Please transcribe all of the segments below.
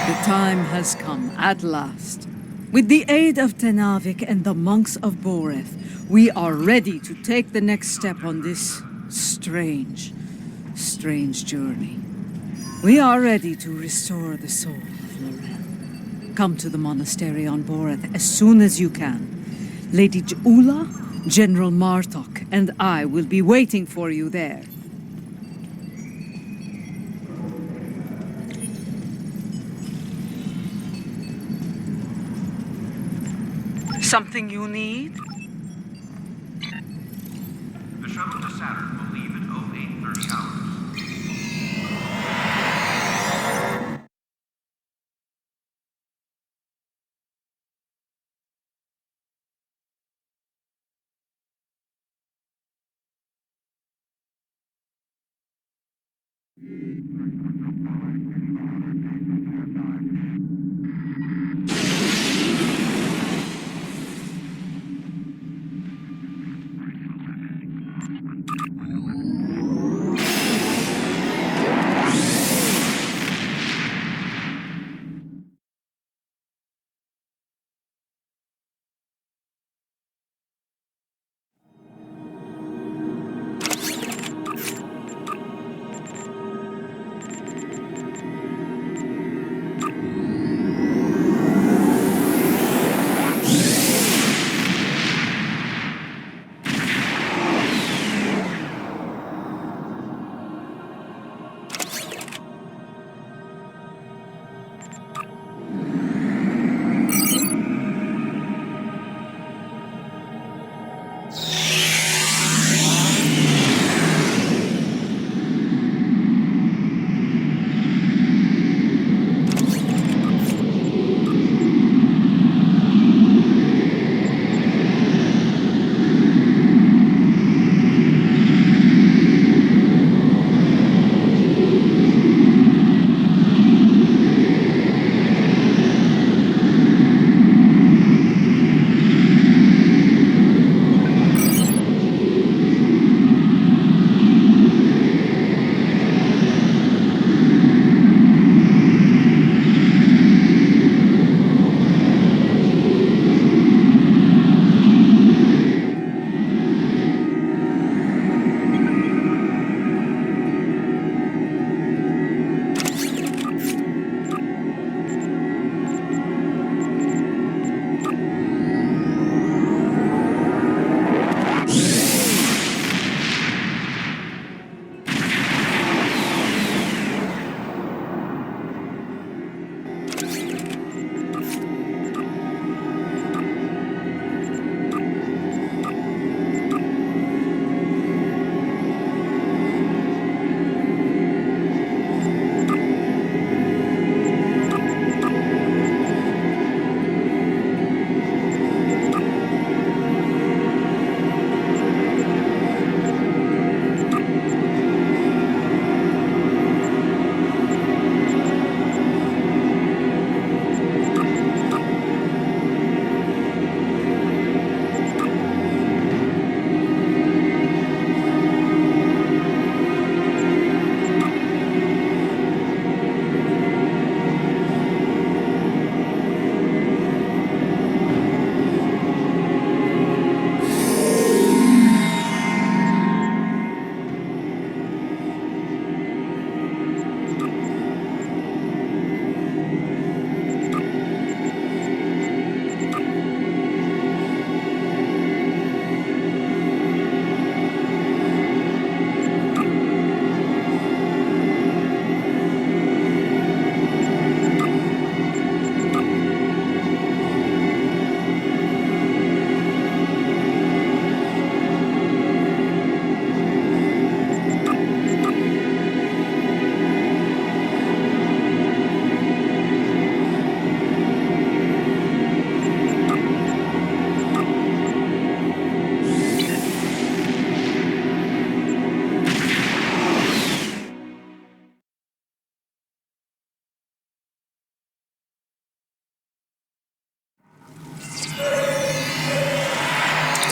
The time has come, at last. With the aid of Tenavik and the monks of Boreth, we are ready to take the next step on this strange journey. We are ready to restore the soul of Loren. Come to the monastery on Boreth as soon as you can. Lady Jula, General Martok, and I will be waiting for you there. Something you need? The shuttle to Saturn will leave at 0830 hours.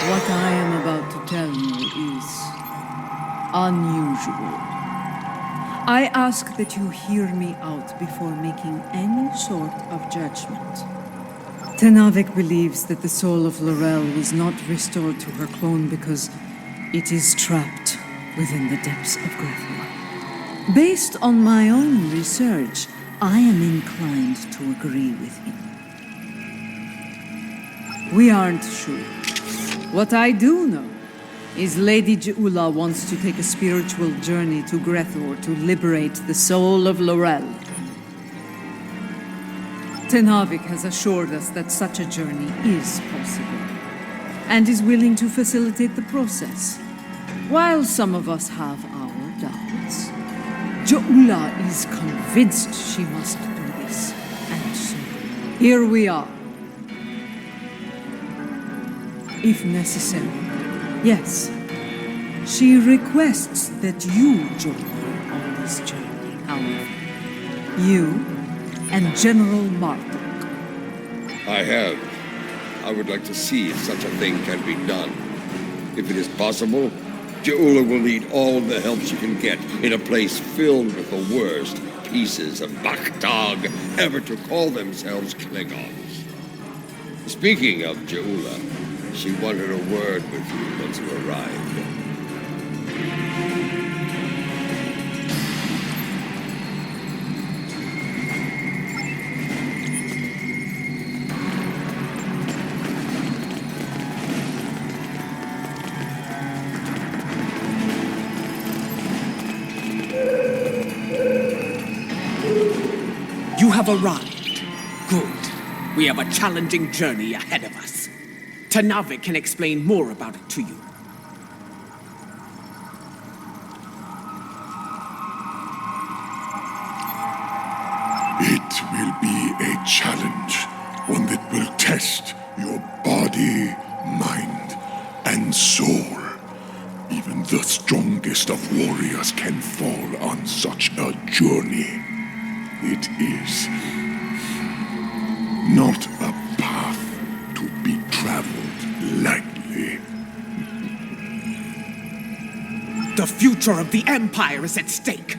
What I am about to tell you is unusual. I ask that you hear me out before making any sort of judgment. Tenavik believes that the soul of Laurel was not restored to her clone because it is trapped within the depths of Grethor. Based on my own research, I am inclined to agree with him. We aren't sure. What I do know is Lady Jeula wants to take a spiritual journey to Grethor to liberate the soul of Laurel. Tenavik has assured us that such a journey is possible, and is willing to facilitate the process. While some of us have our doubts, Jeula is convinced she must do this, and so here we are. If necessary, yes, she requests that you join her on this journey, however. You and General Martok. I would like to see if such a thing can be done. If it is possible, Jeula will need all the help she can get in a place filled with the worst pieces of Bakhtag ever to call themselves Klingons. Speaking of Jeula, she wanted a word with you once you arrived. You have arrived. Good. We have a challenging journey ahead of us. Tenavik can explain more about it to you. It will be a challenge, one that will test your body, mind, and soul. Even the strongest of warriors can fall on such a journey. It is not a path to be traveled lightly. The future of the Empire is at stake.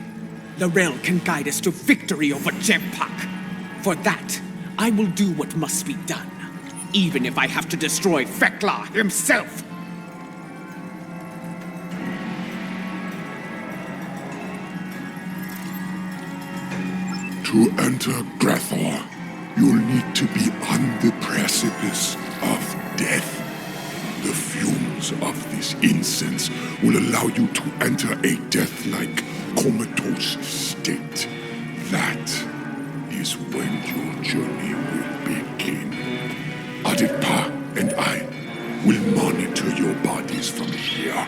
Laurel can guide us to victory over Jempak. For that, I will do what must be done, even if I have to destroy Fekla himself. To enter Grethor, you'll need to be on the precipice of death. The fumes of this incense will allow you to enter a death-like comatose state. That is when your journey will begin. Adikpa and I will monitor your bodies from here.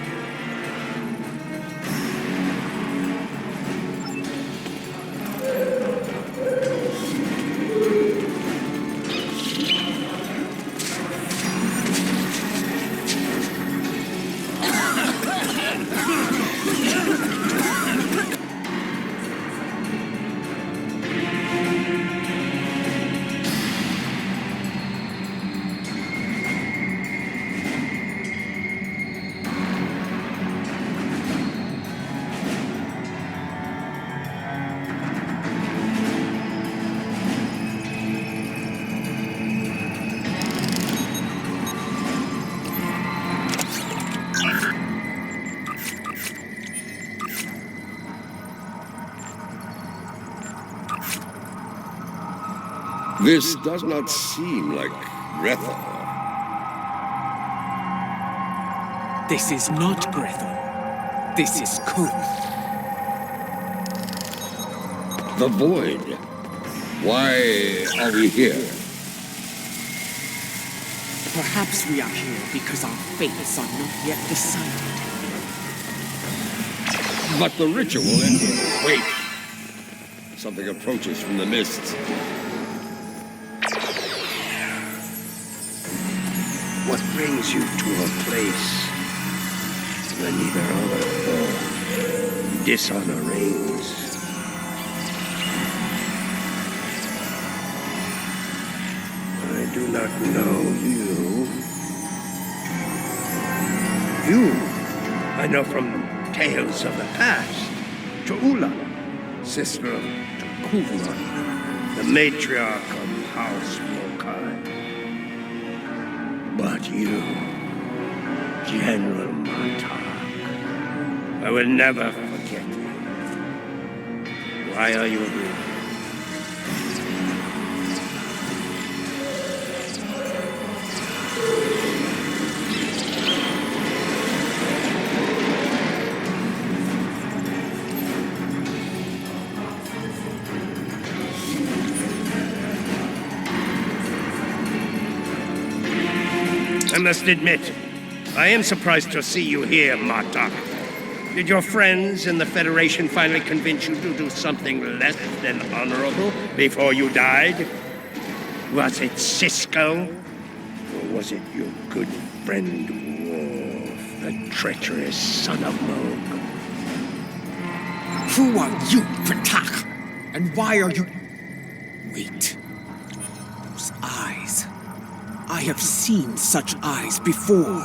This does not seem like Grethor. This is not Grethor. This is Koth. The Void. Why are we here? Perhaps we are here because our fates are not yet decided. But the ritual and... Wait. Something approaches from the mists. What brings you to a place where neither honor nor dishonor reigns? I do not know you. You, I know from tales of the past. Jeula, sister of Kuvma, the matriarch of House Mokai. But you, General Martok, I will never forget you. Why are you here? I must admit, I am surprised to see you here, Martok. Did your friends in the Federation finally convince you to do something less than honorable before you died? Was it Cisco? Or was it your good friend Worf, the treacherous son of Moog? Who are you, Pratak? And why are you... Wait. Those eyes. I have seen such eyes before.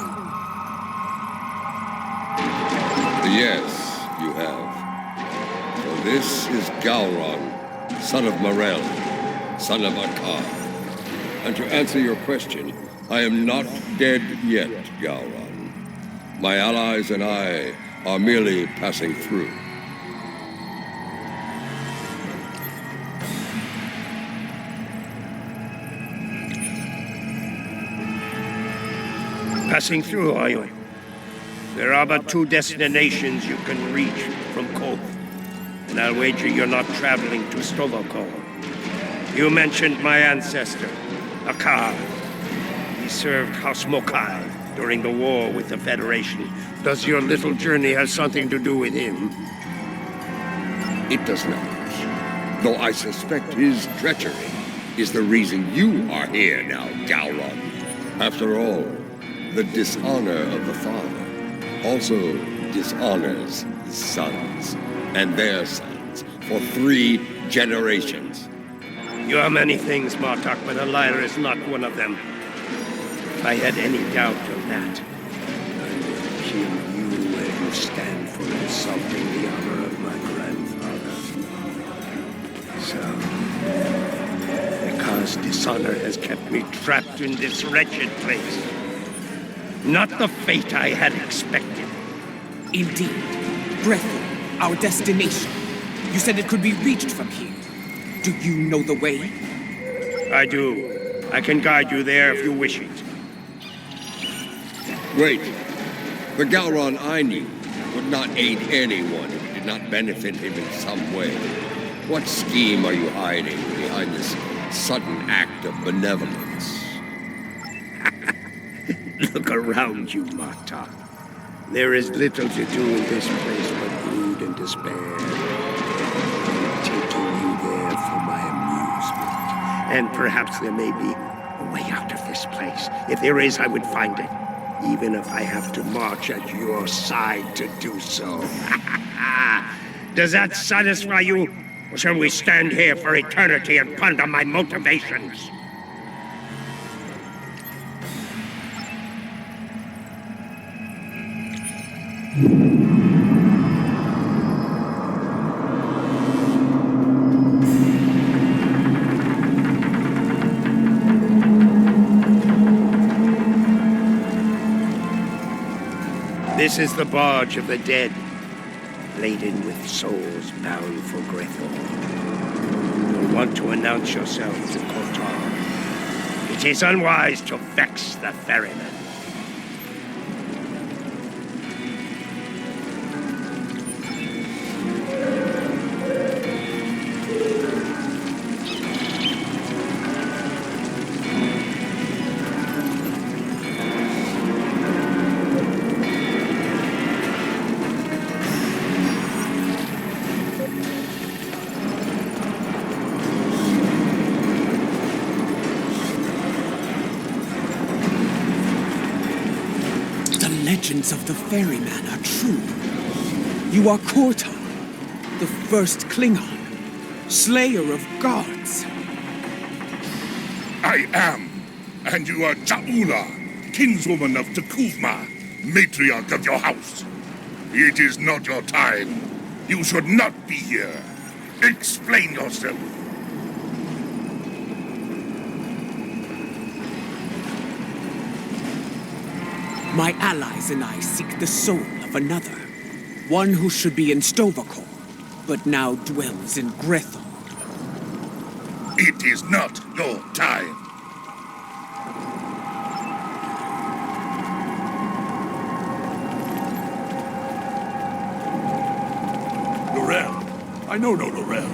Yes, you have. For this is Gowron, son of Morel, son of Akar. And to answer your question, I am not dead yet, Gowron. My allies and I are merely passing through. Passing through, are you? There are but two destinations you can reach from Koth, and I'll wager you're not traveling to Stovokol. You mentioned my ancestor, Akar. He served House Mokai during the war with the Federation. Does your little journey have something to do with him? It does not. Though I suspect his treachery is the reason you are here now, Gowron. After all, the dishonor of the father also dishonors his sons and their sons for 3 generations. You are many things, Martok, but a liar is not one of them. If I had any doubt of that, I would kill you where you stand for insulting the honor of my grandfather. So, because dishonor has kept me trapped in this wretched place. Not the fate I had expected. Indeed. Brethel, our destination. You said it could be reached from here. Do you know the way? I do. I can guide you there if you wish it. Wait. The Gowron I knew would not aid anyone who did not benefit him in some way. What scheme are you hiding behind this sudden act of benevolence? Look around you, Martok. There is little to do in this place but brood and despair. I'm taking you there for my amusement. And perhaps there may be a way out of this place. If there is, I would find it. Even if I have to march at your side to do so. Does that satisfy you? Or shall we stand here for eternity and ponder my motivations? This is the barge of the dead, laden with souls bound for Grethel. You'll want to announce yourself to Kotar. It is unwise to vex the ferryman. Legends of the ferryman are true. You are Kortar, the first Klingon, slayer of gods. I am. And you are Jaula, kinswoman of Tekuvma, matriarch of your house. It is not your time. You should not be here. Explain yourself. My allies and I seek the soul of another. One who should be in Stovacor, but now dwells in Grethel. It is not your time. Laurel. I know no Laurel.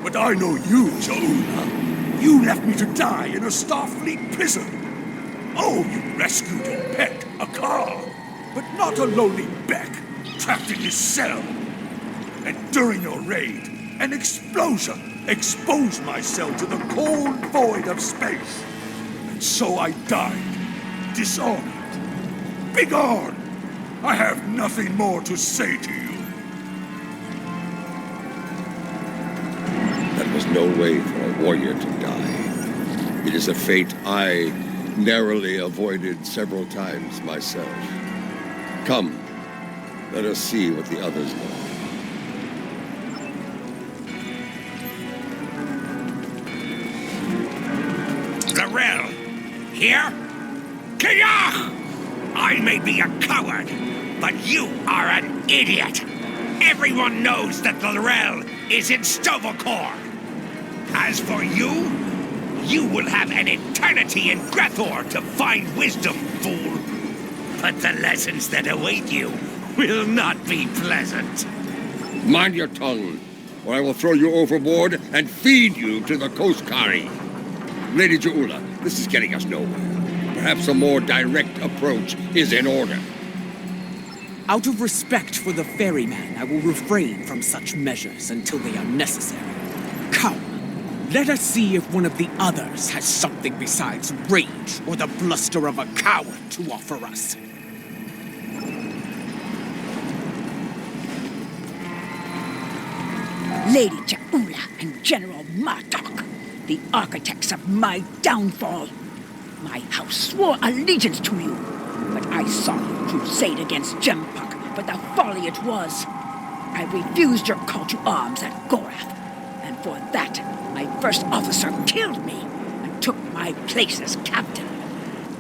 But I know you, Jaula. You left me to die in a Starfleet prison. Oh, you rescued your pet, a car. But not a lowly Beck, trapped in his cell. And during your raid, an explosion exposed my cell to the cold void of space. And so I died, dishonored. Begone! I have nothing more to say to you. That was no way for a warrior to die. It is a fate I narrowly avoided several times myself. Come, let us see what the others know. Laurel, here? Kiyah! I may be a coward, but you are an idiot. Everyone knows that Laurel is in Stovacor. As for you, you will have an eternity in Grethor to find wisdom, fool. But the lessons that await you will not be pleasant. Mind your tongue, or I will throw you overboard and feed you to the Koskari. Lady Jaula, this is getting us nowhere. Perhaps a more direct approach is in order. Out of respect for the ferryman, I will refrain from such measures until they are necessary. Come, let us see if one of the others has something besides rage or the bluster of a coward to offer us. Lady Jaula and General Martok, the architects of my downfall. My house swore allegiance to you, but I saw you crusade against Gempuk, but the folly it was. I refused your call to arms at Gorath, and for that, my first officer killed me and took my place as captain.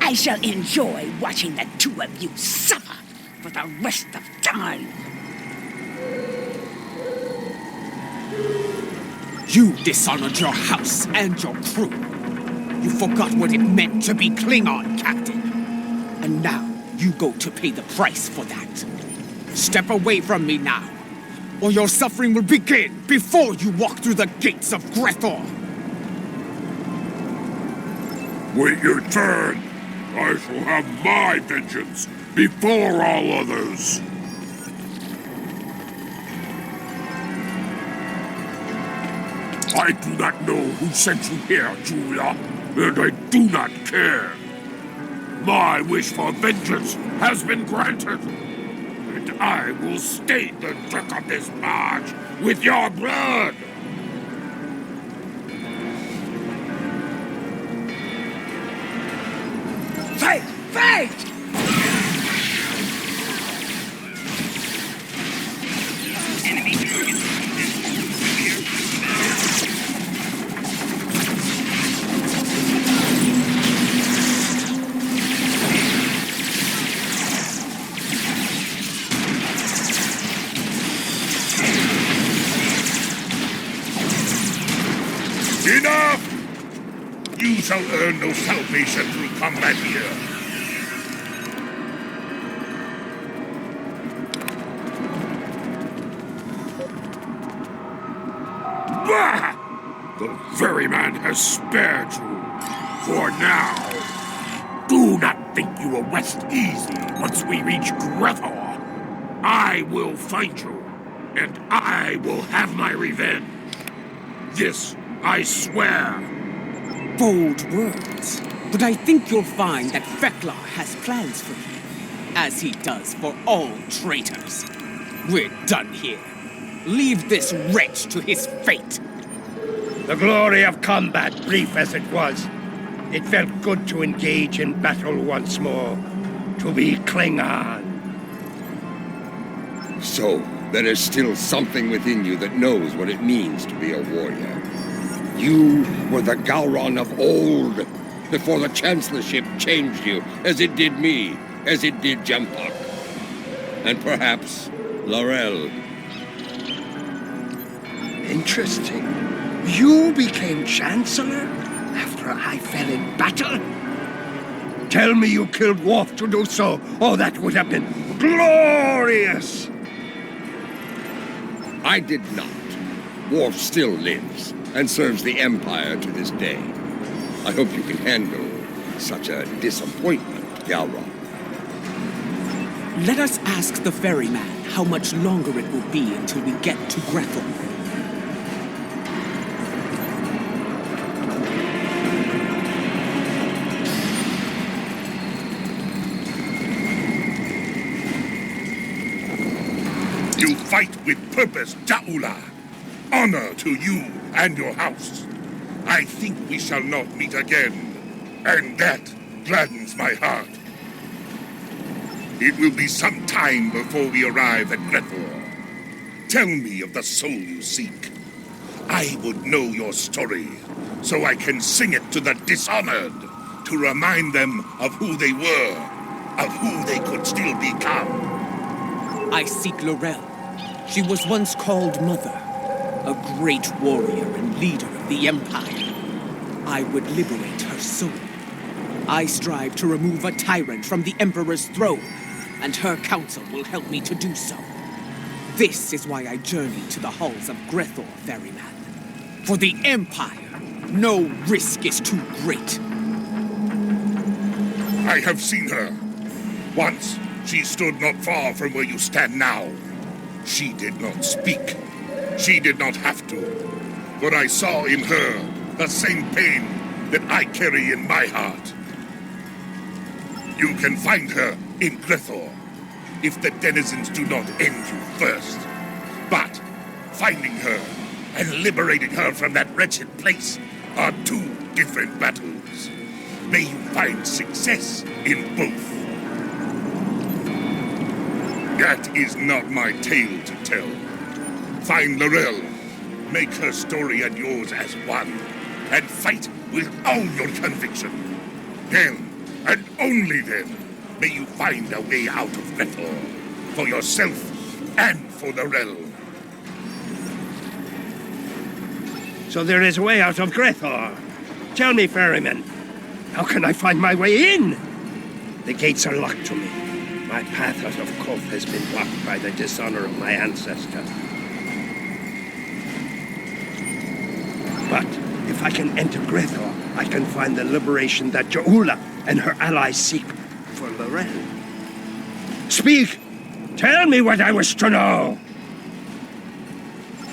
I shall enjoy watching the two of you suffer for the rest of time. You dishonored your house and your crew. You forgot what it meant to be Klingon, Captain. And now you go to pay the price for that. Step away from me now, or your suffering will begin before you walk through the gates of Grethor. Wait your turn. I shall have my vengeance before all others. I do not know who sent you here, Julia, and I do not care. My wish for vengeance has been granted, and I will stain the deck of this barge with your blood. Fight! Fight! Enough! You shall earn no salvation through combat here. Bah! The ferryman has spared you. For now. Do not think you will rest easy once we reach Grethor. I will find you, and I will have my revenge. This I swear. Bold words, but I think you'll find that Fekla has plans for you, as he does for all traitors. We're done here. Leave this wretch to his fate. The glory of combat, brief as it was, it felt good to engage in battle once more, to be Klingon. So, there is still something within you that knows what it means to be a warrior. You were the Gowron of old, before the Chancellorship changed you, as it did me, as it did Jempak. And perhaps Laurel. Interesting. You became Chancellor after I fell in battle? Tell me you killed Worf to do so. Oh, that would have been glorious! I did not. Worf still lives, and serves the Empire to this day. I hope you can handle such a disappointment, Gowron. Let us ask the ferryman how much longer it will be until we get to Grethel. You fight with purpose, Ja'ula. Honor to you and your house. I think we shall not meet again, and that gladdens my heart. It will be some time before we arrive at Grethel. Tell me of the soul you seek. I would know your story, so I can sing it to the dishonored, to remind them of who they were, of who they could still become. I seek Laurel. She was once called Mother, a great warrior and leader of the Empire. I would liberate her soul. I strive to remove a tyrant from the Emperor's throne, and her council will help me to do so. This is why I journey to the halls of Grethel, ferryman. For the Empire, no risk is too great. I have seen her. Once, she stood not far from where you stand now. She did not speak. She did not have to. But I saw in her the same pain that I carry in my heart. You can find her in Grethel, if the denizens do not end you first. But finding her and liberating her from that wretched place are two different battles. May you find success in both. That is not my tale to tell. Find Laurel, make her story and yours as one, and fight with all your conviction. Then, and only then, may you find a way out of Grethel, for yourself and for Laurel. So there is a way out of Grethel. Tell me, ferryman, how can I find my way in? The gates are locked to me. My path out of Koth has been blocked by the dishonor of my ancestors. But if I can enter Grethel, I can find the liberation that Ja'ula and her allies seek for Laurel. Speak! Tell me what I wish to know!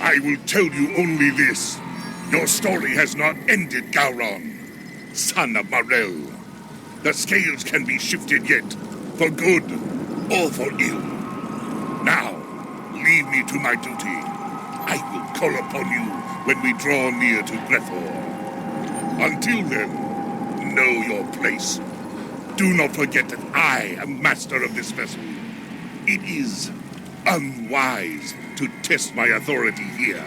I will tell you only this. Your story has not ended, Gowron, son of Morel. The scales can be shifted yet, for good or for ill. Now, leave me to my duty. I will call upon you when we draw near to Grethel. Until then, know your place. Do not forget that I am master of this vessel. It is unwise to test my authority here.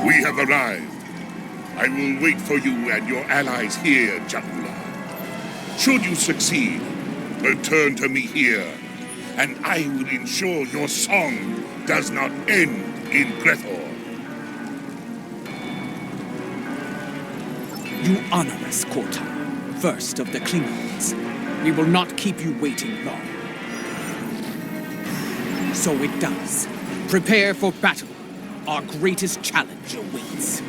We have arrived. I will wait for you and your allies here, Ja'ula. Should you succeed, return to me here, and I will ensure your song does not end in Grethel. You honor us, Korta, first of the Klingons. We will not keep you waiting long. So it does. Prepare for battle. Our greatest challenge awaits.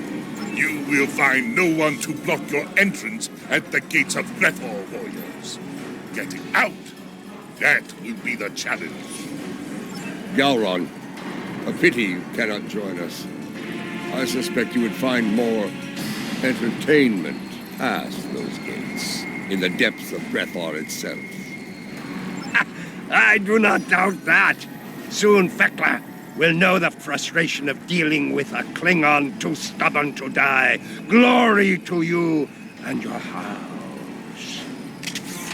You will find no one to block your entrance at the gates of Grethel, warriors. Getting out, that will be the challenge. Gowron, A pity you cannot join us. I suspect you would find more entertainment past those gates, in the depths of Breathor itself. I do not doubt that. Soon Fekla will know the frustration of dealing with a Klingon too stubborn to die. Glory to you and your house.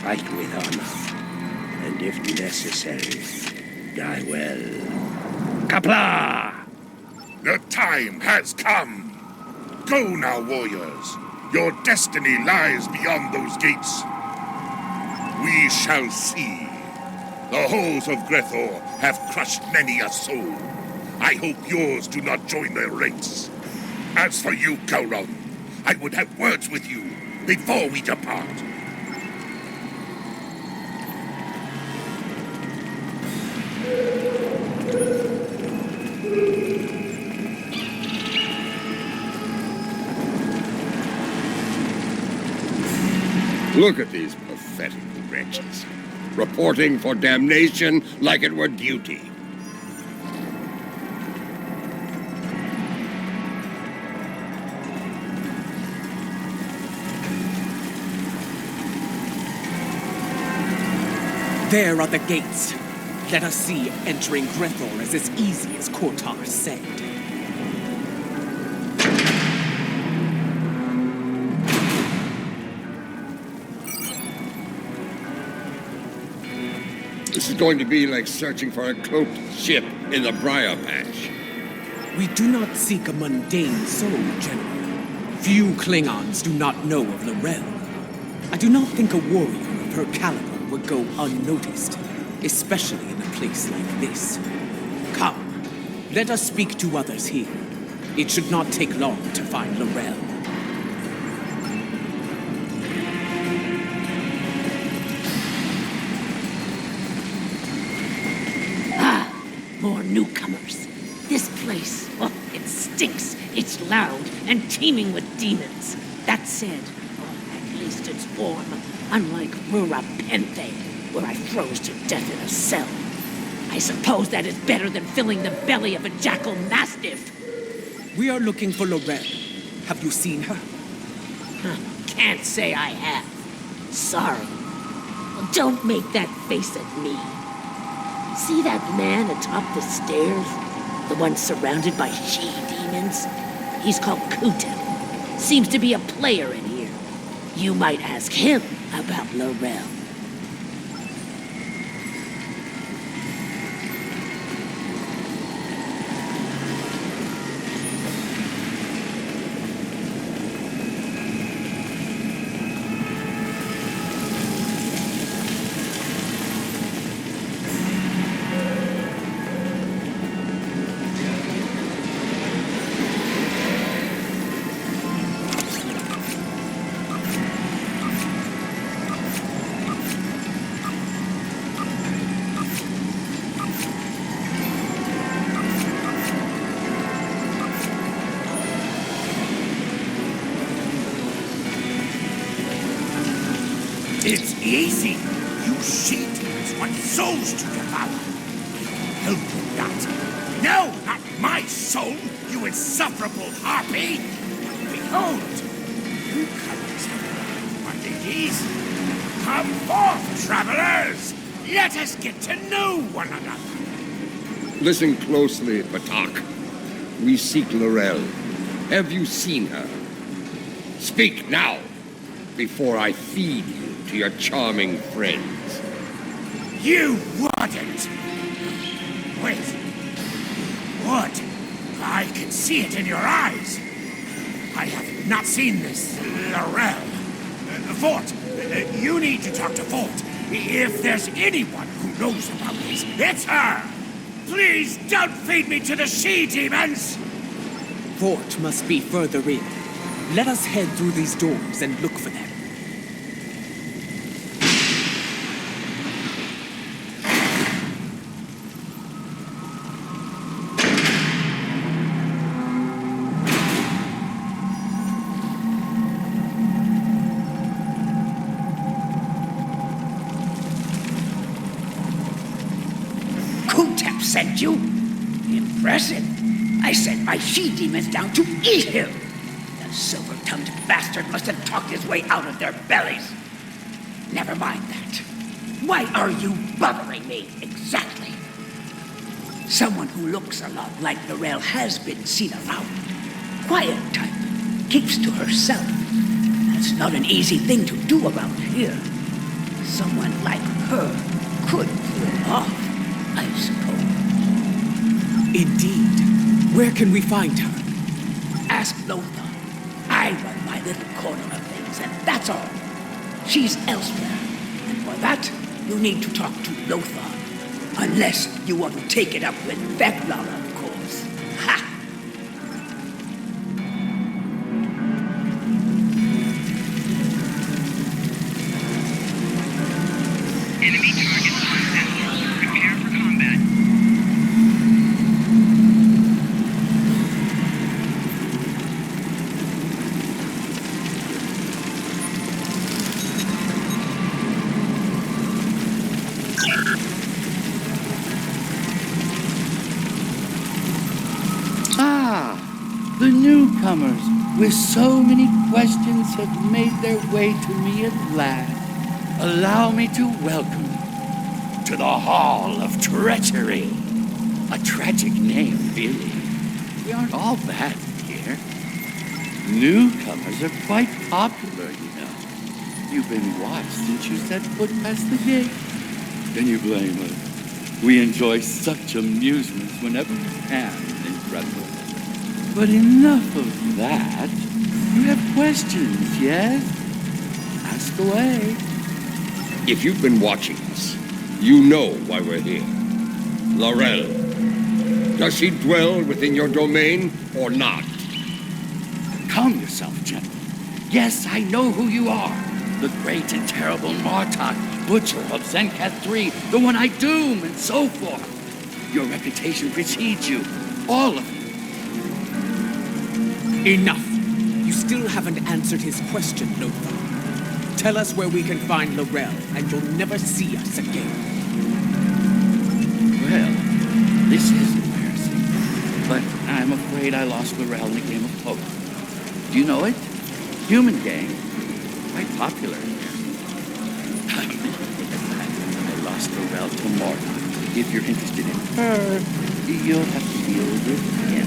Fight with honor, and if necessary, die well. Kapla! The time has come. Go now, warriors. Your destiny lies beyond those gates. We shall see. The halls of Grethor have crushed many a soul. I hope yours do not join their ranks. As for you, Gowron, I would have words with you before we depart. Look at these pathetic wretches, reporting for damnation like it were duty. There are the gates. Let us see if entering Grethor is as easy as Kortar said. This is going to be like searching for a cloaked ship in the briar patch. We do not seek a mundane soul, General. Few Klingons do not know of Lorel. I do not think a warrior of her caliber would go unnoticed, especially in a place like this. Come, let us speak to others here. It should not take long to find Lorel. More newcomers. This place, oh, it stinks. It's loud and teeming with demons. That said, oh, at least it's warm, unlike Rura Penthe, where I froze to death in a cell. I suppose that is better than filling the belly of a jackal mastiff. We are looking for Lorel. Have you seen her? Can't say I have. Sorry. Well, don't make that face at me. See that man atop the stairs? The one surrounded by she-demons? He's called Kutem. Seems to be a player in here. You might ask him about Lorel. It's easy. You she-demons want souls to devour. Help you not. No, not my soul, you insufferable harpy. Behold, newcomers have quantities. Come forth, travelers. Let us get to know one another. Listen closely, Batak. We seek Lorel. Have you seen her? Speak now, before I feed you to your charming friends. You wouldn't. Wait. What? I can see it in your eyes. I have not seen this Lorel. Fort, you need to talk to Fort. If there's anyone who knows about this, it's her. Please don't feed me to the she-demons. Fort must be further in. Let us head through these doors and look for them. Kutep sent you? Impressive. I sent my she-demons down to eat him. The silver-tongued bastard must have talked his way out of their bellies. Never mind that. Why are you bothering me, exactly? Someone who looks a lot like Lorel has been seen around. Quiet type. Keeps to herself. That's not an easy thing to do around here. Someone like her could pull it off, I suppose. Indeed. Where can we find her? Ask Lothar. I run my little corner of things, and that's all. She's elsewhere. And for that, you need to talk to Lothar. Unless you want to take it up with Veclar, of course. Ha! Enemy targets on Sentinel. Prepare for combat. The newcomers, with so many questions, have made their way to me at last. Allow me to welcome you to the Hall of Treachery. A tragic name, really. We aren't all bad here. Newcomers are quite popular, you know. You've been watched since you set foot past the gate. Can you blame us? We enjoy such amusements whenever we can in Brentwood. But enough of that. You have questions, yes? Ask away. If you've been watching us, you know why we're here. Laurel, does she dwell within your domain or not? Calm yourself, gentlemen. Yes, I know who you are. The great and terrible Martok, butcher of Zencath III, the one I doom, and so forth. Your reputation precedes you, all of you. Enough. You still haven't answered his question, Lothar. Tell us where we can find Laurel, and you'll never see us again. Well, this is embarrassing, but I'm afraid I lost Laurel in a game of poker. Do you know it? Human game. Quite popular here. I lost Laurel to Martok. If you're interested in her, you'll have to deal with him.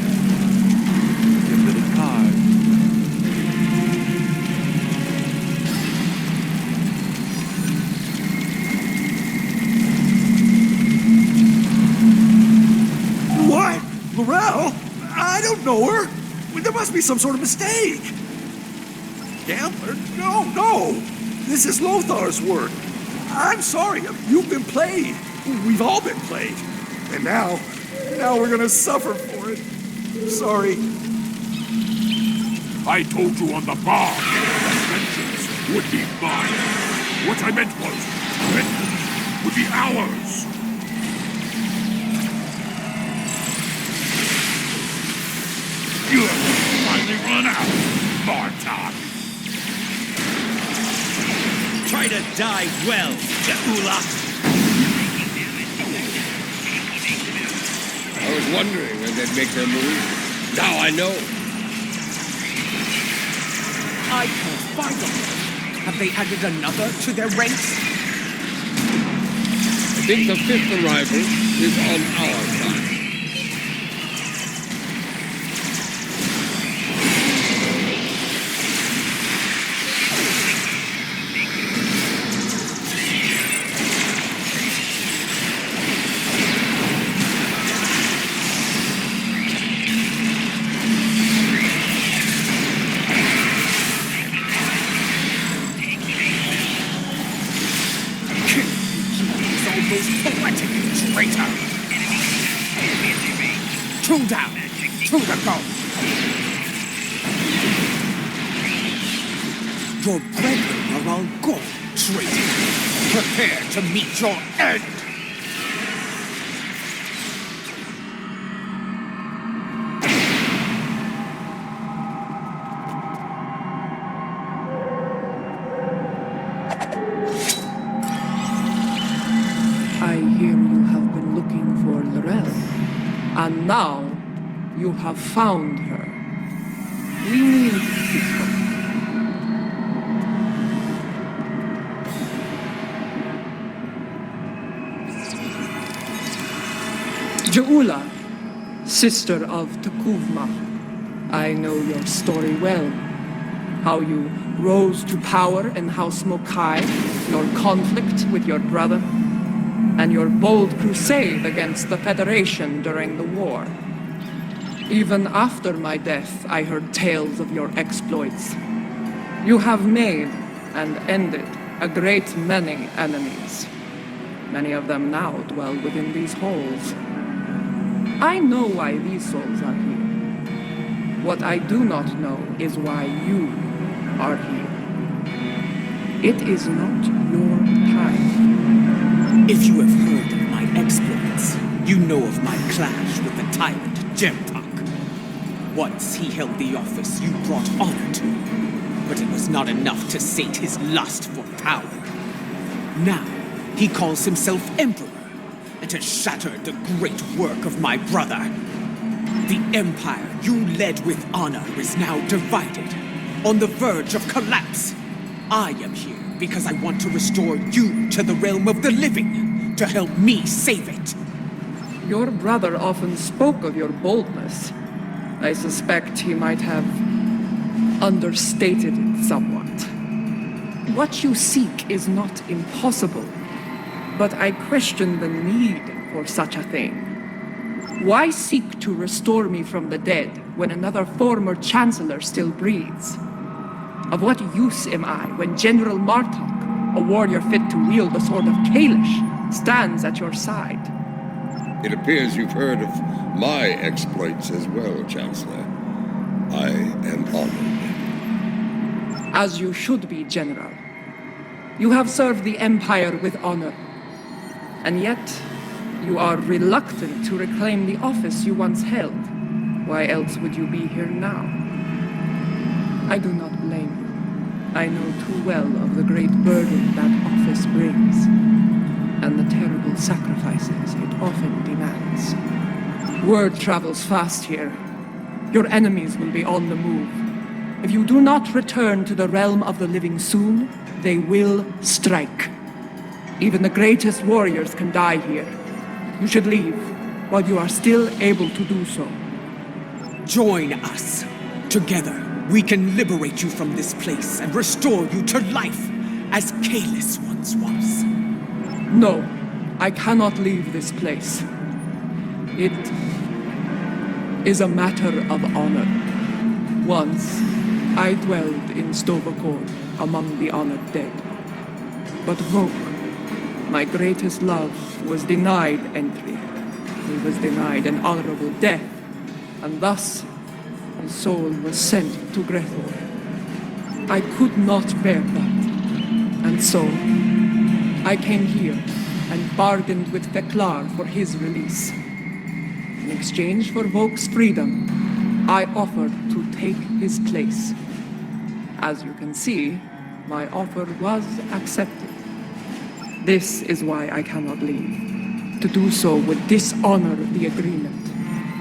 Your little card. What? Laurel? I don't know her. There must be some sort of mistake. Gambler? No. This is Lothar's work. I'm sorry. You've been played. We've all been played. And now we're gonna suffer for it. Sorry. I told you on the bar that vengeance would be mine. What I meant was, vengeance would be ours. You have finally run out, Martok. Try to die well, Geula. I was wondering when they'd make their move. Now I know. I can't find them. Have they added another to their ranks? I think the fifth arrival is on our side. Two down, two to go. Your brethren are all gone, traitor. Prepare to meet your end. I hear you have been looking for Laurel, and now You have found her. We need people. Je'ula, sister of Tekuvma, I know your story well. How you rose to power in House Mokai, your conflict with your brother, and your bold crusade against the Federation during the war. Even after my death, I heard tales of your exploits. You have made and ended a great many enemies. Many of them now dwell within these halls. I know why these souls are here. What I do not know is why you are here. It is not your time. If you have heard of my exploits, you know of my clash with the tyrant Gempak. Once he held the office you brought honor to, but it was not enough to sate his lust for power. Now, he calls himself Emperor, and has shattered the great work of my brother. The empire you led with honor is now divided, on the verge of collapse. I am here because I want to restore you to the realm of the living, to help me save it. Your brother often spoke of your boldness. I suspect he might have understated it somewhat. What you seek is not impossible, but I question the need for such a thing. Why seek to restore me from the dead when another former chancellor still breathes? Of what use am I when General Martok, a warrior fit to wield the sword of Kalish, stands at your side? It appears you've heard of my exploits as well, Chancellor. I am honored. As you should be, General. You have served the Empire with honor. And yet, you are reluctant to reclaim the office you once held. Why else would you be here now? I do not blame you. I know too well of the great burden that office brings, and the terrible sacrifices it often demands. Word travels fast here. Your enemies will be on the move. If you do not return to the realm of the living soon, they will strike. Even the greatest warriors can die here. You should leave while you are still able to do so. Join us. Together, we can liberate you from this place and restore you to life, as Kalis once was. No, I cannot leave this place. It is a matter of honor. Once, I dwelled in Stovacor among the honored dead. But Vok, my greatest love, was denied entry. He was denied an honorable death, and thus his soul was sent to Grethor. I could not bear that, and so I came here and bargained with Feklar for his release. In exchange for Vok's freedom, I offered to take his place. As you can see, my offer was accepted. This is why I cannot leave. To do so would dishonor the agreement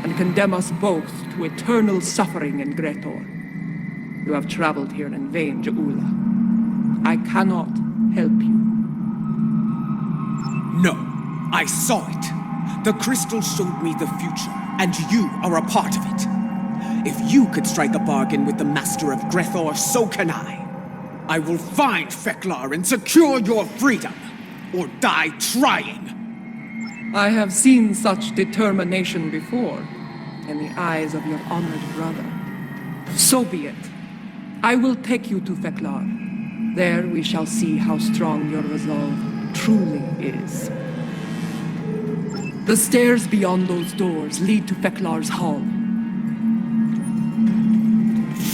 and condemn us both to eternal suffering in Gretor. You have traveled here in vain, Je'ula. I cannot help you. No, I saw it. The crystal showed me the future, and you are a part of it. If you could strike a bargain with the master of Grethor, so can I. I will find Feklar and secure your freedom, or die trying. I have seen such determination before, in the eyes of your honored brother. So be it. I will take you to Feklar. There we shall see how strong your resolve truly is. The stairs beyond those doors lead to Feklar's hall.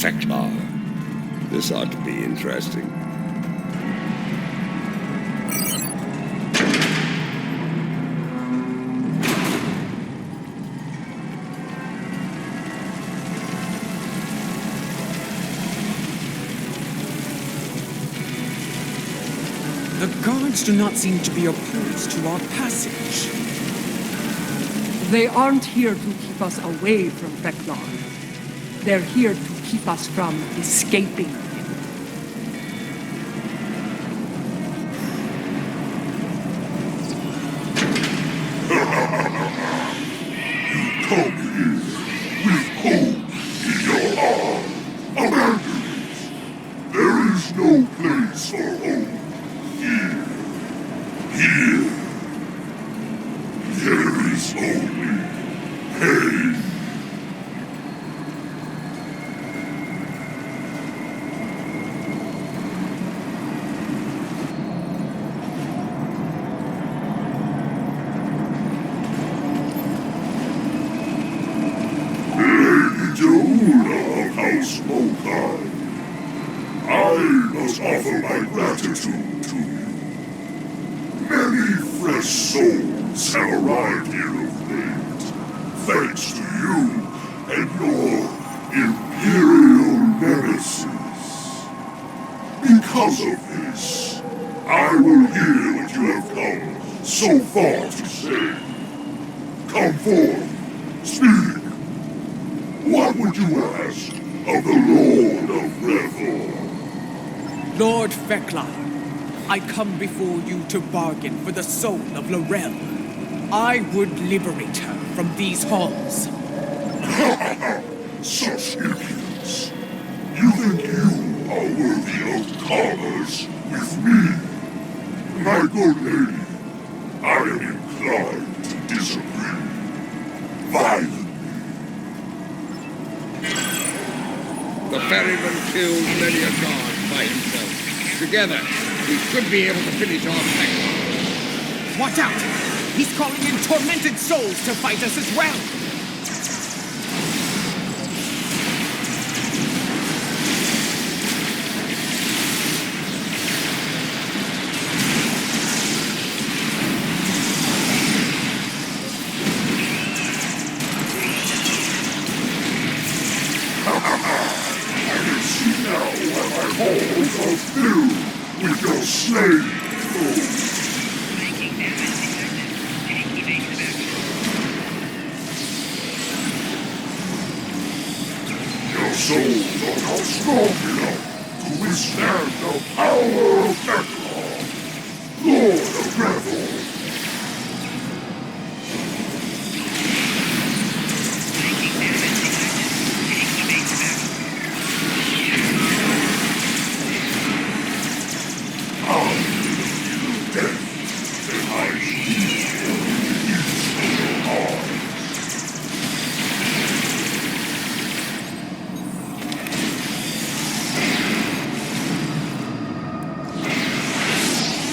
Feklar. This ought to be interesting. The guards do not seem to be opposed to our passage. They aren't here to keep us away from Feklar. They're here to keep us from escaping him. Come here with hope in your heart. Abandoned. There is no place for hope here. Here. There is only pain. Offer my gratitude to you. Many fresh souls have arrived here of late, thanks to you and your imperial nemesis. Because of this, I will hear what you have come so far to say. Come forth, speak. What would you ask of the Lord of Revel? Lord Feklar, I come before you to bargain for the soul of Laurel. I would liberate her from these halls. Such impudence. You think you are worthy of commerce with me? My good lady, I am inclined to disagree. Violently. The ferryman killed many a guard by himself. Together, we should be able to finish our fight. Watch out! He's calling in tormented souls to fight us as well! With your slave foes. Your souls are not strong enough to withstand the power of Feklar, Lord of Revel.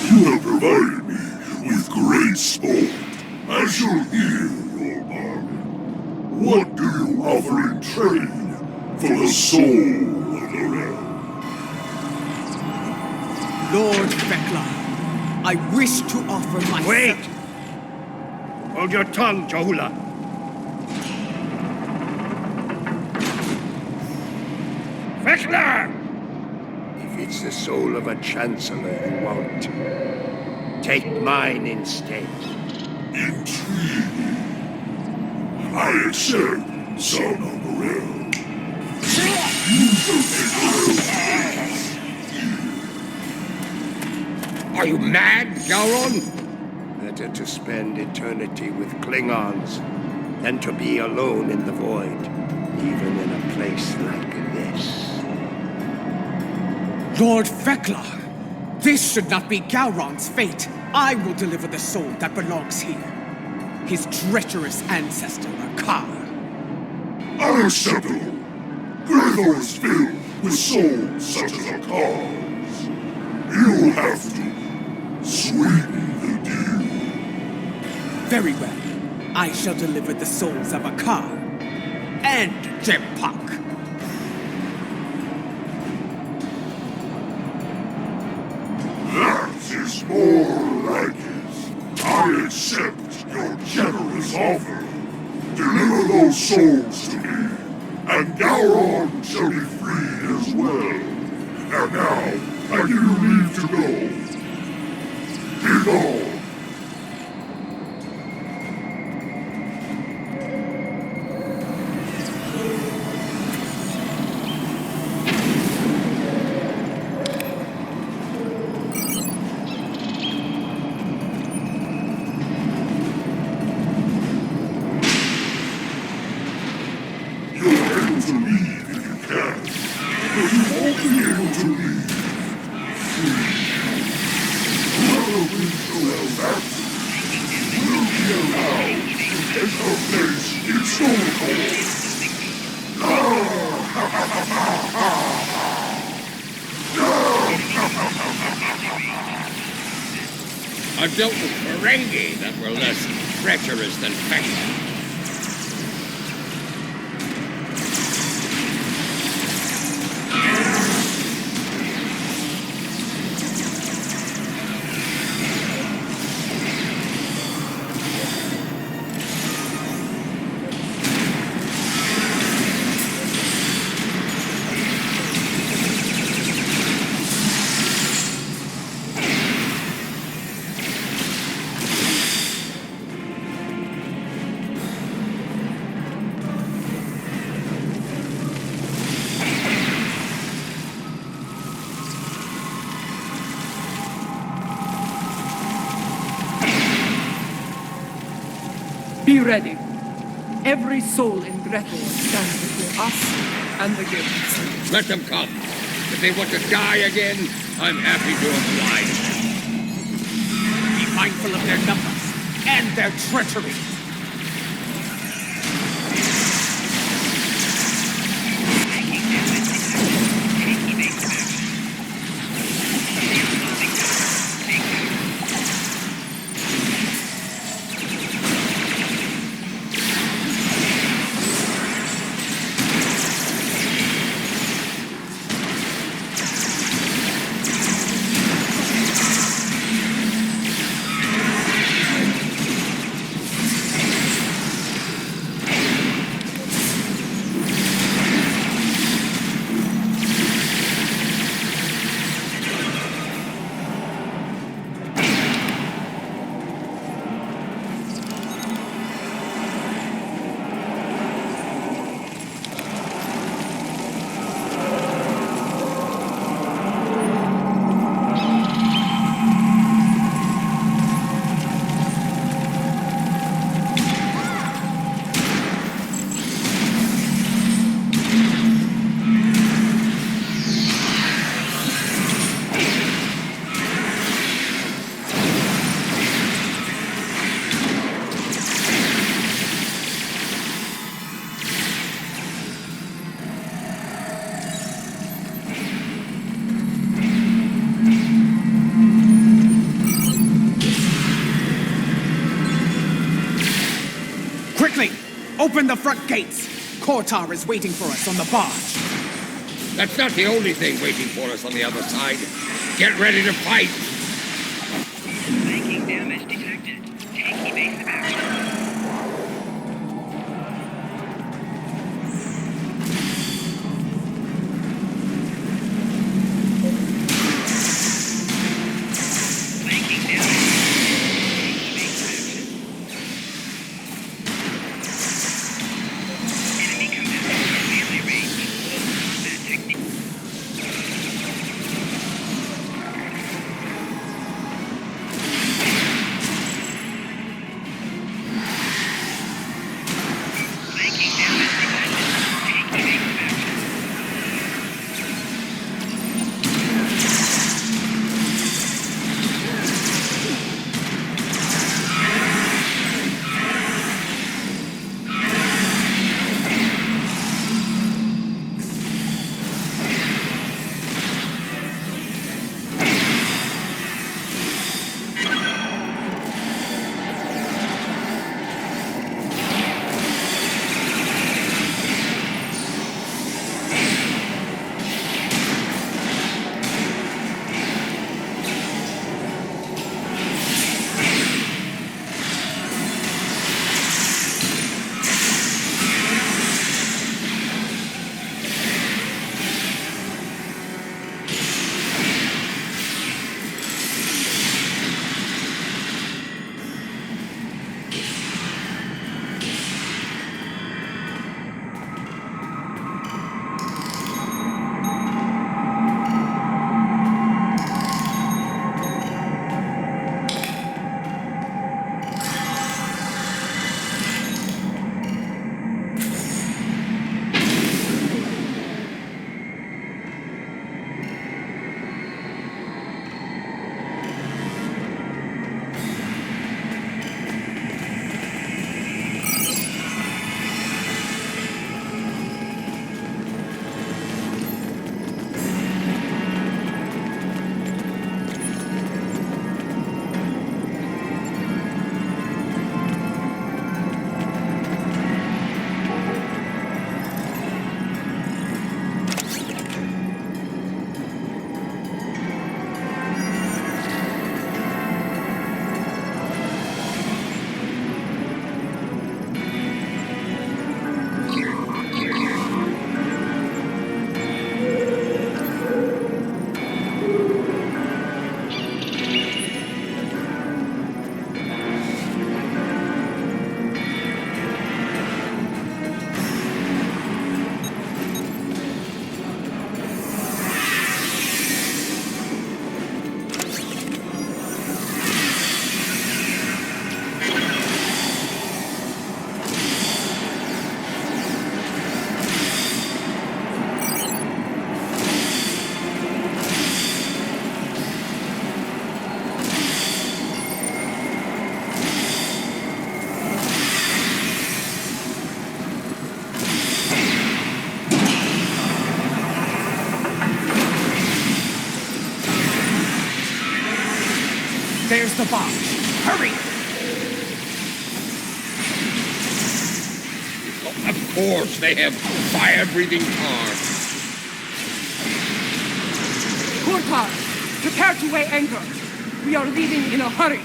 You have provided me with great sport. I shall hear your bargain. What do you offer in trade for the soul of the realm? Lord Feklar, I wish to offer my... Wait! Hold your tongue, Jahula. Feklar! If it's the soul of a chancellor you want, take mine instead. Intriguing. I accept, son of the realm. You shall take Are you mad, Gowron? Better to spend eternity with Klingons than to be alone in the void, even in a place like this. Lord Feklar, this should not be Gowron's fate. I will deliver the soul that belongs here. His treacherous ancestor, Akar. Unacceptable! Grathor is filled with souls such as Acorns. You have to sweeten the deal. Very well. I shall deliver the souls of Akar and Jempak. That is more like it. I accept your generous offer. Deliver those souls to me, and Gowron shall be free as well. And now, I give you leave to go. Be gone. won't be able to leave. Whoever brings Noel back will be allowed to enter a place in Soul. I've dealt with Ferengi that were less treacherous than fate. Be ready. Every soul in Gretel stands before us and the guilds. Let them come. If they want to die again, I'm happy to oblige. Be mindful of their numbers and their treachery. Quickly! Open the front gates! Kortar is waiting for us on the barge. That's not the only thing waiting for us on the other side. Get ready to fight! Making damage detected. Take evasive action. There's the barge. Hurry! Of course, they have fire-breathing cars. Kurtar, prepare to weigh anchor. We are leaving in a hurry.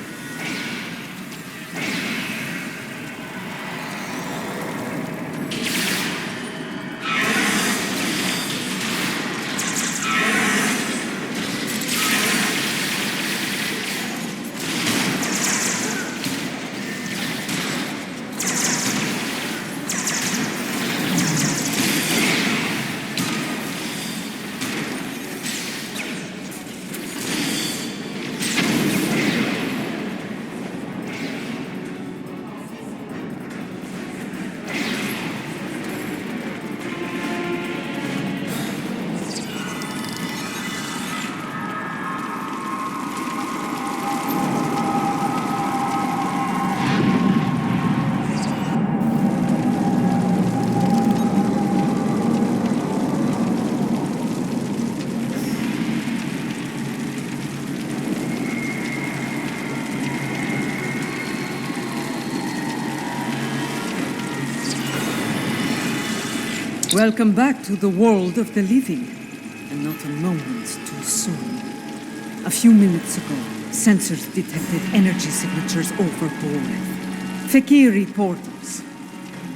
Welcome back to the world of the living, and not a moment too soon. A few minutes ago, sensors detected energy signatures over Boreth. Fakiri portals.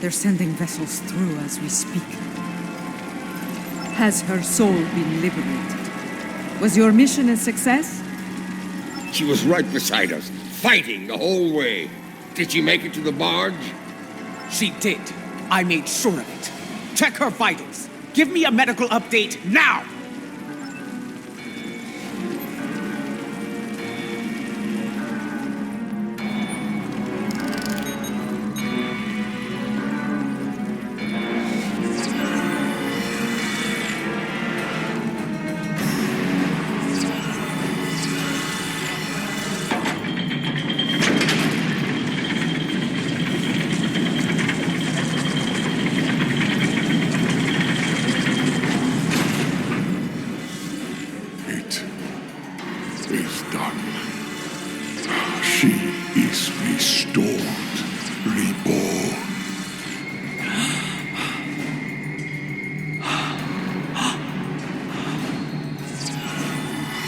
They're sending vessels through as we speak. Has her soul been liberated? Was your mission a success? She was right beside us, fighting the whole way. Did she make it to the barge? She did. I made sure of it. Check her vitals. Give me a medical update now!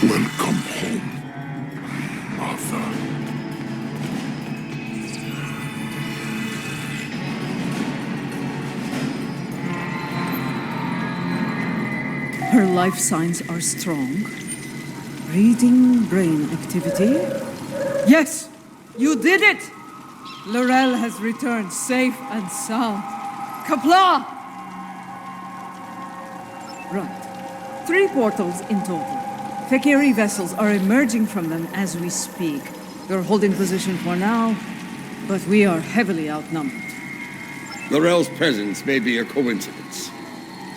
Welcome home, Mother. Her life signs are strong. Reading brain activity. Yes! You did it! Laurel has returned safe and sound. Kapla! Right. 3 portals in total. Fakiri vessels are emerging from them as we speak. We're holding position for now, but we are heavily outnumbered. Laurel's presence may be a coincidence.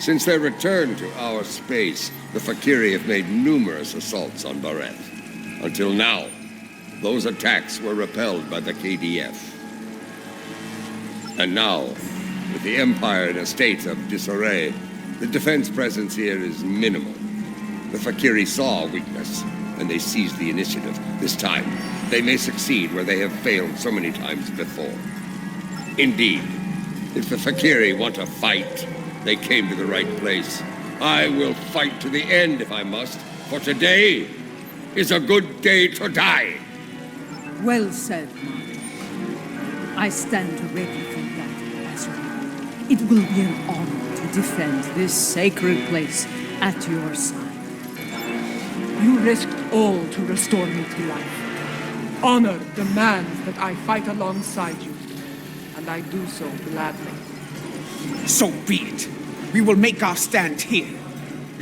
Since their return to our space, the Fakiri have made numerous assaults on Boreth. Until now, those attacks were repelled by the KDF. And now, with the Empire in a state of disarray, the defense presence here is minimal. The Fakiri saw weakness, and they seized the initiative. This time, they may succeed where they have failed so many times before. Indeed, if the Fakiri want to fight, they came to the right place. I will fight to the end if I must, for today is a good day to die. Well said, Mother. I stand ready for battle as well. It will be an honor to defend this sacred place at your side. You risked all to restore me to life. Honor demands that I fight alongside you, and I do so gladly. So be it. We will make our stand here.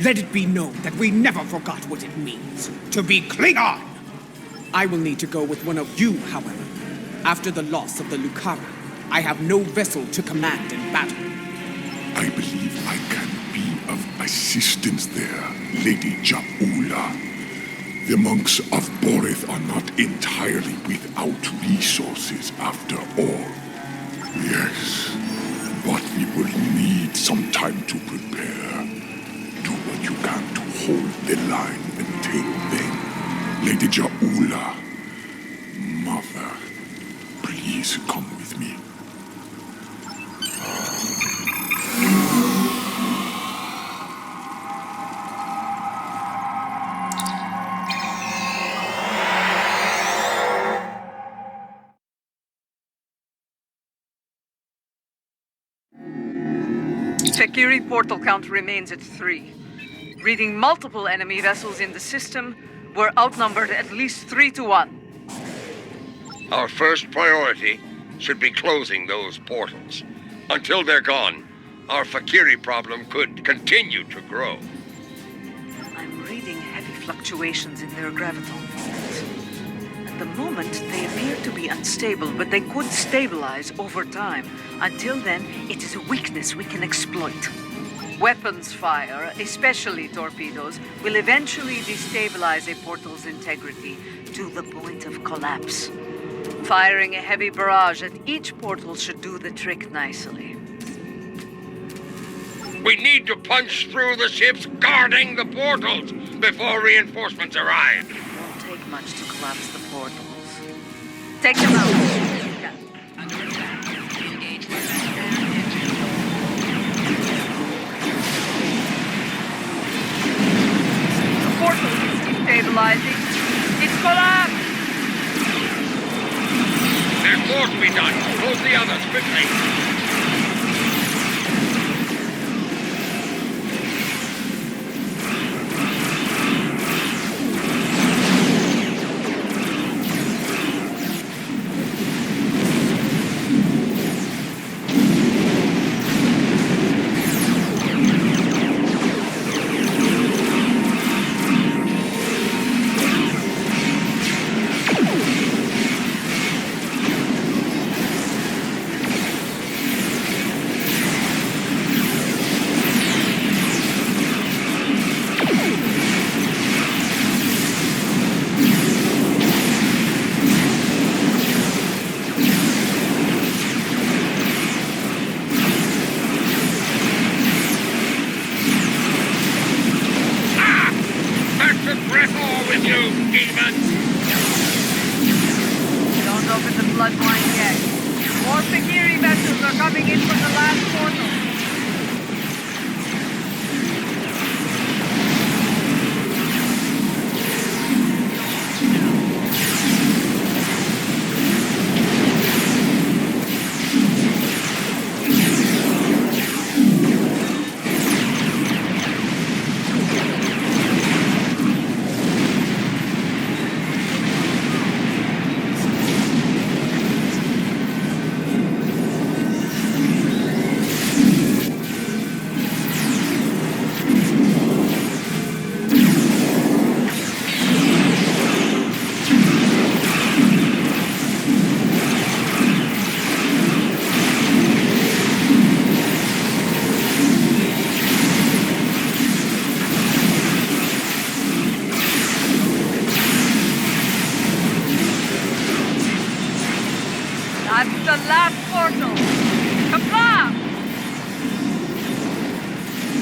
Let it be known that we never forgot what it means to be Klingon. I will need to go with one of you, however. After the loss of the Lucara, I have no vessel to command in battle. I believe I can be of assistance there, Lady Jaula. The monks of Boreth are not entirely without resources after all. Yes, but we will need some time to prepare. Do what you can to hold the line and take them. Lady Jaula, Mother, please come with me. Fakiri portal count remains at 3. Reading multiple enemy vessels in the system, we're outnumbered at least 3 to 1. Our first priority should be closing those portals. Until they're gone, our Fakiri problem could continue to grow. I'm reading heavy fluctuations in their graviton fields. At the moment, they appear to be unstable, but they could stabilize over time. Until then, it is a weakness we can exploit. Weapons fire, especially torpedoes, will eventually destabilize a portal's integrity to the point of collapse. Firing a heavy barrage at each portal should do the trick nicely. We need to punch through the ships guarding the portals before reinforcements arrive. It won't take much to collapse the portals. Take them out if you can. The portal is destabilizing. It's collapsed! There's more to be done. Close the others quickly.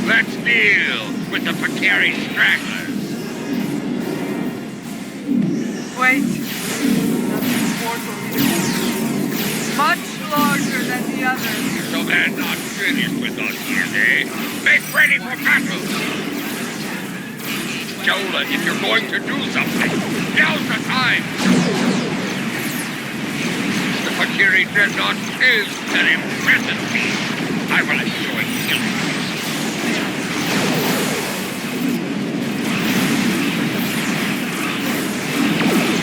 Let's deal with the Fakiri stragglers. Wait. That portal is much larger than the others. So they're not finished with us yet, eh? Make ready for battle! Jola, if you're going to do something, now's the time! The Fakiri dreadnought is an impressive feat. I will enjoy killing it.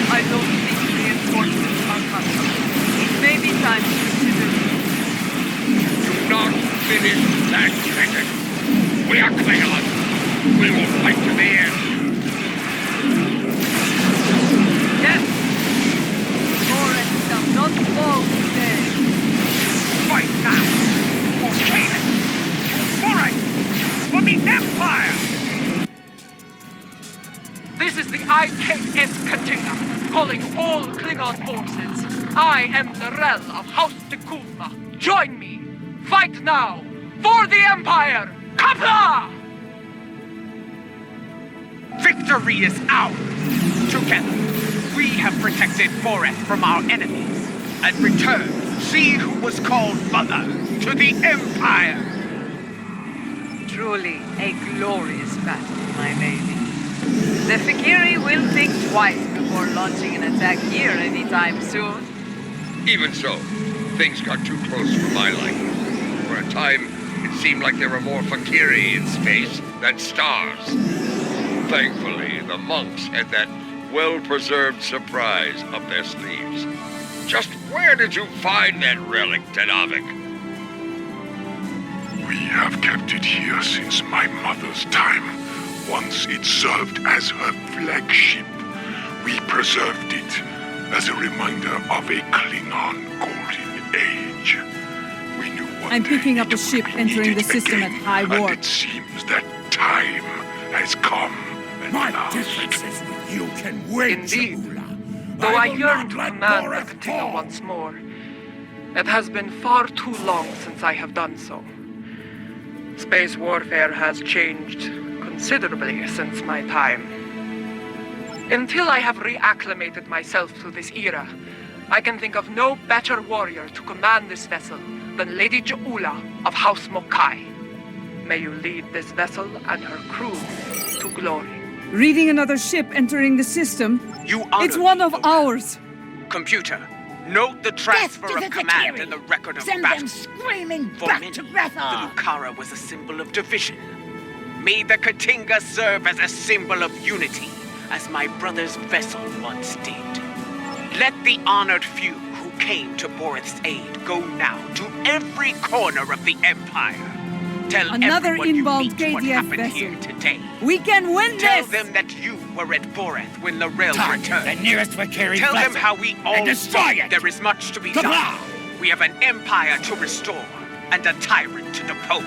I don't think reinforcements are coming. It may be time to consider. Do not finish that sentence. We are Klingons. We will fight to the end. Yes. Boris shall not fall today. Fight now! For Canaan! For right! For the Empire! This is the IKS container, calling all Klingon forces. I am the Rel of House Tekuma. Join me. Fight now. For the Empire. Kapla! Victory is ours! Together, we We have protected Boreth from our enemies, and returned she who was called Mother to the Empire. Truly a glorious battle, my lady. The Fakiri will think twice before launching an attack here anytime soon. Even so, things got too close for my liking. For a time, it seemed like there were more Fakiri in space than stars. Thankfully, the monks had that well-preserved surprise up their sleeves. Just where did you find that relic, Tenavik? We have kept it here since my mother's time. Once it served as her flagship. We preserved it as a reminder of a Klingon golden age. We knew one I'm picking day up a it ship would be entering the needed system again, at high warp. And it seems that time has come at My last. differences with you can wait, Indeed. Jabula. Though I will yearn not to let command Boreth the Katinga fall. once more, it has been far too long since I have done so. Space warfare has changed considerably since my time. Until I have reacclimated myself to this era, I can think of no better warrior to command this vessel than Lady Ja'ula of House Mokai. May you lead this vessel and her crew to glory. Reading another ship entering the system. You honor It's one me, of Lothar. ours. Computer, note the transfer Death to of the command Fakiri. and the record of Send battle. them screaming For back many, to the Grethar. Lucara was a symbol of division. May the Katinga serve as a symbol of unity, as my brother's vessel once did. Let the honored few who came to Boreth's aid go now to every corner of the Empire. Tell Another everyone you inbound meet what KDF happened vessel. here today. We can win Tell this! them that you were at Boreth when Lorel Target returned. the nearest Fakiri Tell them vessel how we all and destroy it. there is much to be Kabla! done. We have an empire to restore and a tyrant to depose.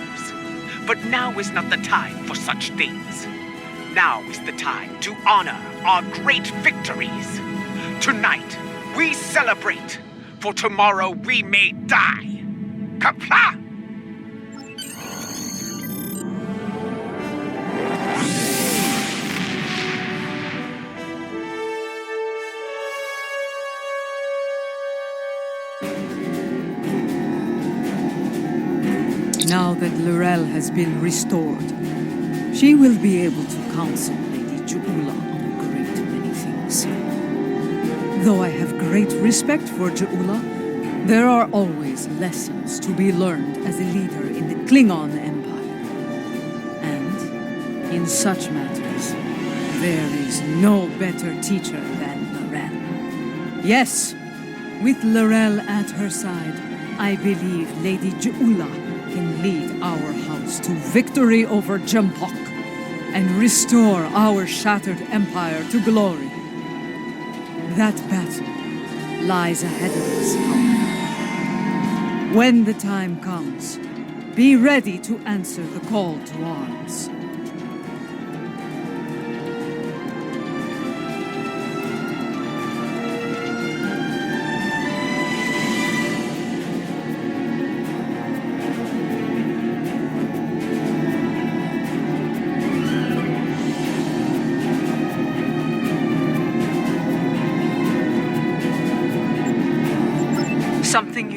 But now is not the time for such things. Now is the time to honor our great victories. Tonight, we celebrate, for tomorrow we may die. Kapla! Now that Lorel has been restored, she will be able to counsel Lady Ja'ula on a great many things. Though I have great respect for Ja'ula, there are always lessons to be learned as a leader in the Klingon Empire. And in such matters, there is no better teacher than Lorel. Yes, with Lorel at her side, I believe Lady Ja'ula can lead our house to victory over Jempok and restore our shattered empire to glory. That battle lies ahead of us, however. When the time comes, be ready to answer the call to arms. Something